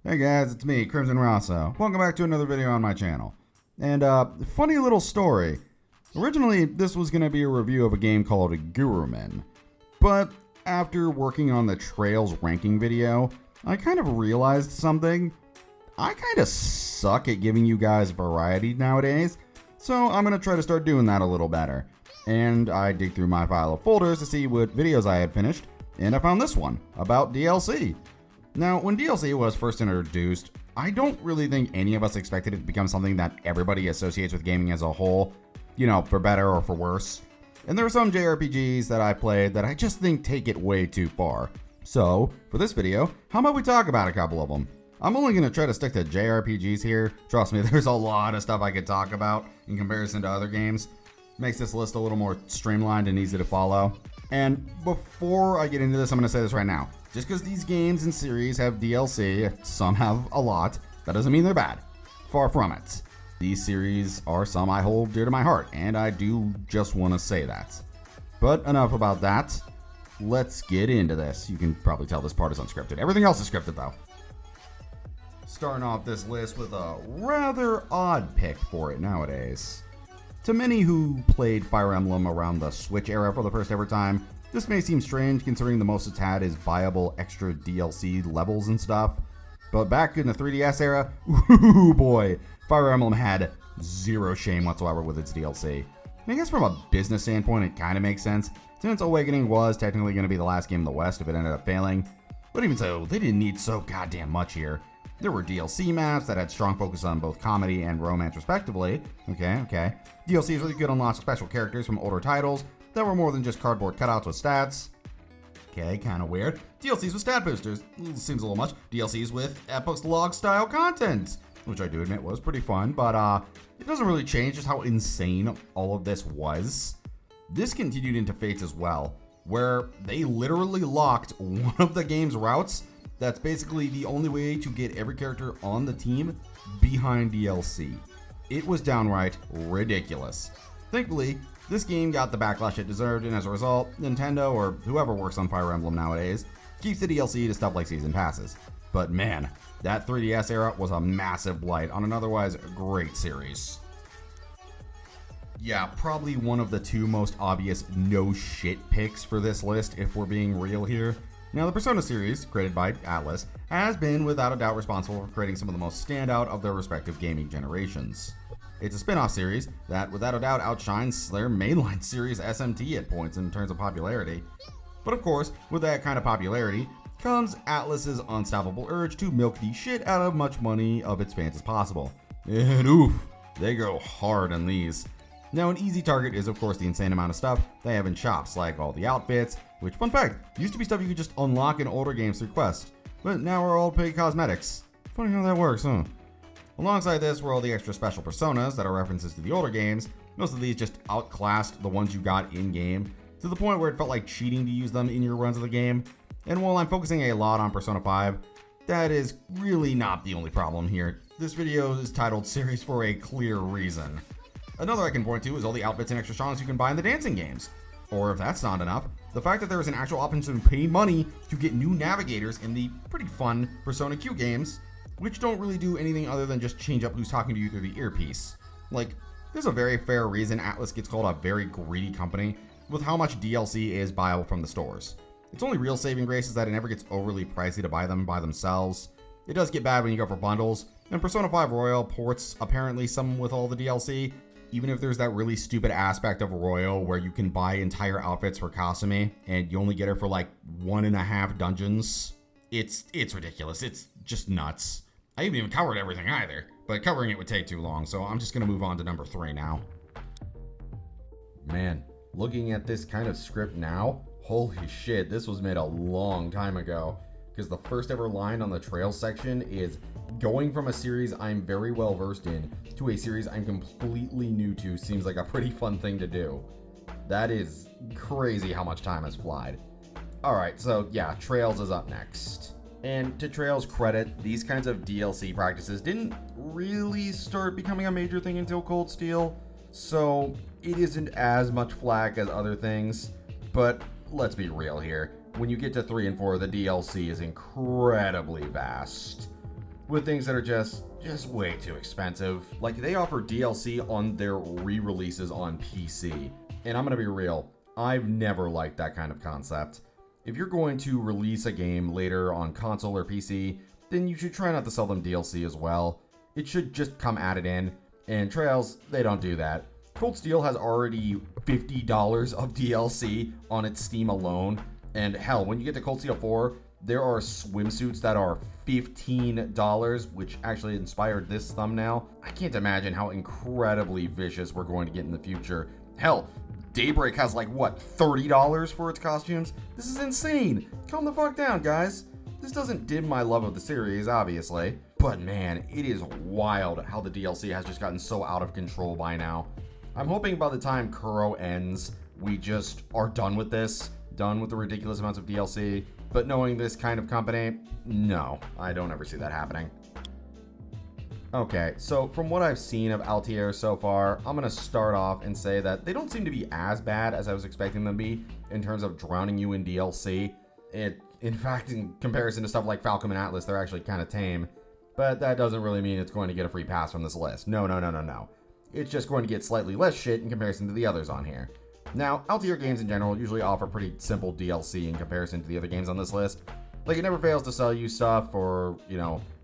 Hey guys, it's me, Crimson Rosso. Welcome back to another video on my channel. And funny little story. Originally, this was going to be a review of a game called Guruman. But after working on the Trails ranking video, I kind of realized something. I kind of suck at giving you guys variety nowadays, so I'm going to try to start doing that a little better. And I dig through my file of folders to see what videos I had finished, and I found this one, about DLC. Now, when DLC was first introduced, I don't really think any of us expected it to become something that everybody associates with gaming as a whole, you know, for better or for worse. And there are some JRPGs that I played that I just think take it way too far. So, for this video, how about we talk about a couple of them? I'm only going to try to stick to JRPGs here. Trust me, there's a lot of stuff I could talk about in comparison to other games. Makes this list a little more streamlined and easy to follow. And before I get into this, I'm going to say this right now. Just because these games and series have DLC, some have a lot, that doesn't mean they're bad. Far from it. These series are some I hold dear to my heart, and I do just want to say that. But enough about that. Let's get into this. You can probably tell this part is unscripted. Everything else is scripted though. Starting off this list with a rather odd pick for it nowadays. To many who played Fire Emblem around the Switch era for the first ever time, this may seem strange considering the most it's had is viable extra DLC levels and stuff. But back in the 3DS era, ooh boy, Fire Emblem had zero shame whatsoever with its DLC. And I guess from a business standpoint it kind of makes sense, since Awakening was technically going to be the last game in the West if it ended up failing. But even so, they didn't need so goddamn much here. There were DLC maps that had strong focus on both comedy and romance respectively. Okay. DLCs really could unlock special characters from older titles that were more than just cardboard cutouts with stats. Okay, kind of weird. DLCs with stat boosters. Seems a little much. DLCs with epilogue style content, which I do admit was pretty fun, but it doesn't really change just how insane all of this was. This continued into Fates as well, where they literally locked one of the game's routes. That's basically the only way to get every character on the team behind DLC. It was downright ridiculous. Thankfully, this game got the backlash it deserved, and as a result, Nintendo, or whoever works on Fire Emblem nowadays, keeps the DLC to stuff like season passes. But man, that 3DS era was a massive blight on an otherwise great series. Yeah, probably one of the two most obvious no shit picks for this list if we're being real here. Now, the Persona series, created by Atlus, has been without a doubt responsible for creating some of the most standout of their respective gaming generations. It's a spin-off series that without a doubt outshines their mainline series SMT at points in terms of popularity. But of course, with that kind of popularity comes Atlus's unstoppable urge to milk the shit out of much money of its fans as possible. And oof, they go hard on these. Now, an easy target is of course the insane amount of stuff they have in shops, like all the outfits, which, fun fact, used to be stuff you could just unlock in older games through quests, but now are all paid cosmetics. Funny how that works, huh? Alongside this were all the extra special personas that are references to the older games. Most of these just outclassed the ones you got in-game, to the point where it felt like cheating to use them in your runs of the game. And while I'm focusing a lot on Persona 5, that is really not the only problem here. This video is titled Series for a clear reason. Another I can point to is all the outfits and extra songs you can buy in the dancing games. Or if that's not enough, the fact that there is an actual option to pay money to get new navigators in the pretty fun Persona Q games, which don't really do anything other than just change up who's talking to you through the earpiece. Like, there's a very fair reason Atlus gets called a very greedy company with how much DLC is buyable from the stores. Its only real saving grace is that it never gets overly pricey to buy them by themselves. It does get bad when you go for bundles, and Persona 5 Royal ports apparently some with all the DLC, even if there's that really stupid aspect of Royal where you can buy entire outfits for Kasumi and you only get her for like 1.5 dungeons. It's ridiculous. It's just nuts. I haven't even covered everything either, but covering it would take too long, so I'm just going to move on to number 3 now. Man, looking at this kind of script now, holy shit, this was made a long time ago, because the first ever line on the Trails section is, going from a series I'm very well versed in to a series I'm completely new to seems like a pretty fun thing to do. That is crazy how much time has flied. Alright, so yeah, Trails is up next. And to Trails' credit, these kinds of DLC practices didn't really start becoming a major thing until Cold Steel, so it isn't as much flack as other things, but let's be real here. When you get to 3 and 4, the DLC is incredibly vast. with things that are just way too expensive. Like, they offer DLC on their re-releases on PC. And I'm gonna be real, I've never liked that kind of concept. If you're going to release a game later on console or PC, then you should try not to sell them DLC as well. It should just come added in, and Trails, they don't do that. Cold Steel has already $50 of DLC on its Steam alone, and hell, when you get to Cold Steel 4, there are swimsuits that are $15, which actually inspired this thumbnail. I can't imagine how incredibly vicious we're going to get in the future. Hell, Daybreak has like, what, $30 for its costumes? This is insane. Calm the fuck down, guys. This doesn't dim my love of the series, obviously. But man, it is wild how the DLC has just gotten so out of control by now. I'm hoping by the time Kuro ends, we just are done with this. Done with the ridiculous amounts of DLC. But knowing this kind of company, no, I don't ever see that happening. Okay, so from what I've seen of Altier so far, I'm going to start off and say that they don't seem to be as bad as I was expecting them to be in terms of drowning you in DLC. In fact, in comparison to stuff like Falcom and Atlas, they're actually kind of tame. But that doesn't really mean it's going to get a free pass from this list. No. It's just going to get slightly less shit in comparison to the others on here. Now, Altier games in general usually offer pretty simple DLC in comparison to the other games on this list. Like, it never fails to sell you stuff or,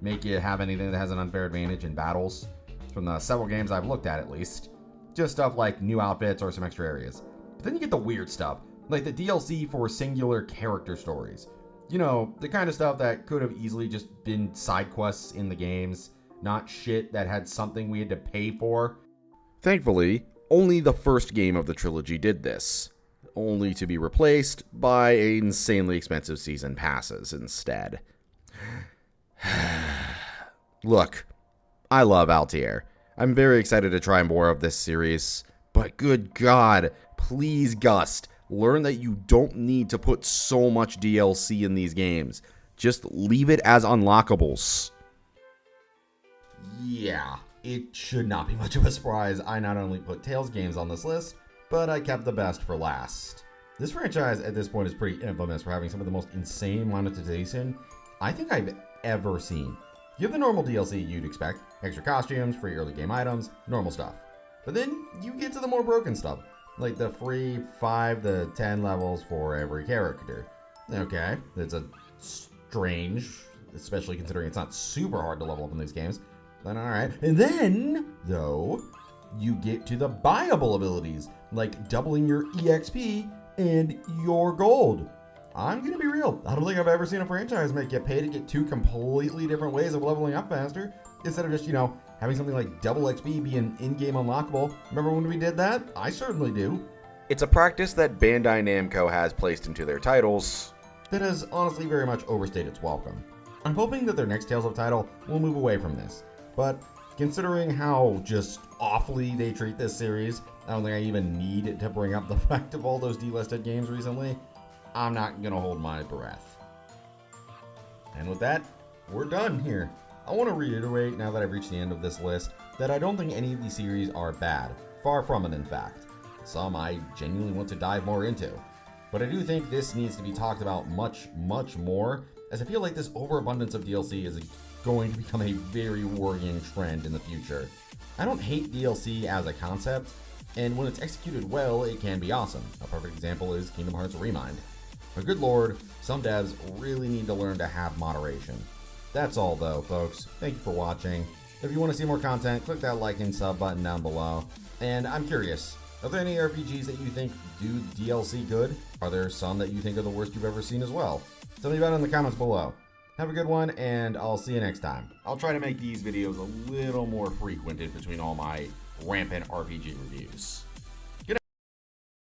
make you have anything that has an unfair advantage in battles. From the several games I've looked at least. Just stuff like new outfits or some extra areas. But then you get the weird stuff, like the DLC for singular character stories. The kind of stuff that could have easily just been side quests in the games, not shit that had something we had to pay for. Thankfully, only the first game of the trilogy did this, only to be replaced by insanely expensive season passes instead. Look, I love Altier. I'm very excited to try more of this series, but good God, please, Gust, learn that you don't need to put so much DLC in these games. Just leave it as unlockables. Yeah, it should not be much of a surprise I not only put Tales games on this list, but I kept the best for last. This franchise at this point is pretty infamous for having some of the most insane monetization I think I've ever seen. You have the normal DLC you'd expect, extra costumes, free early game items, normal stuff. But then you get to the more broken stuff, like the free 5 to 10 levels for every character. Okay, it's a strange, especially considering it's not super hard to level up in these games. Then alright. And then, though, you get to the buyable abilities, like doubling your EXP and your gold. I'm gonna be real, I don't think I've ever seen a franchise make you pay to get 2 completely different ways of leveling up faster, instead of just, having something like double XP be an in-game unlockable. Remember when we did that? I certainly do. It's a practice that Bandai Namco has placed into their titles that has honestly very much overstayed its welcome. I'm hoping that their next Tales of title will move away from this, but considering how just awfully they treat this series, I don't think I even need to bring up the fact of all those delisted games recently. I'm not gonna hold my breath. And with that, we're done here. I want to reiterate, now that I've reached the end of this list, that I don't think any of these series are bad. Far from it, in fact. Some I genuinely want to dive more into. But I do think this needs to be talked about much, much more, as I feel like this overabundance of DLC is going to become a very worrying trend in the future. I don't hate DLC as a concept, and when it's executed well, it can be awesome. A perfect example is Kingdom Hearts Remind. But good lord, some devs really need to learn to have moderation. That's all though, folks. Thank you for watching. If you want to see more content, click that like and sub button down below. And I'm curious, are there any RPGs that you think do DLC good? Are there some that you think are the worst you've ever seen as well? Tell me about it in the comments below. Have a good one, and I'll see you next time. I'll try to make these videos a little more frequented between all my rampant RPG reviews.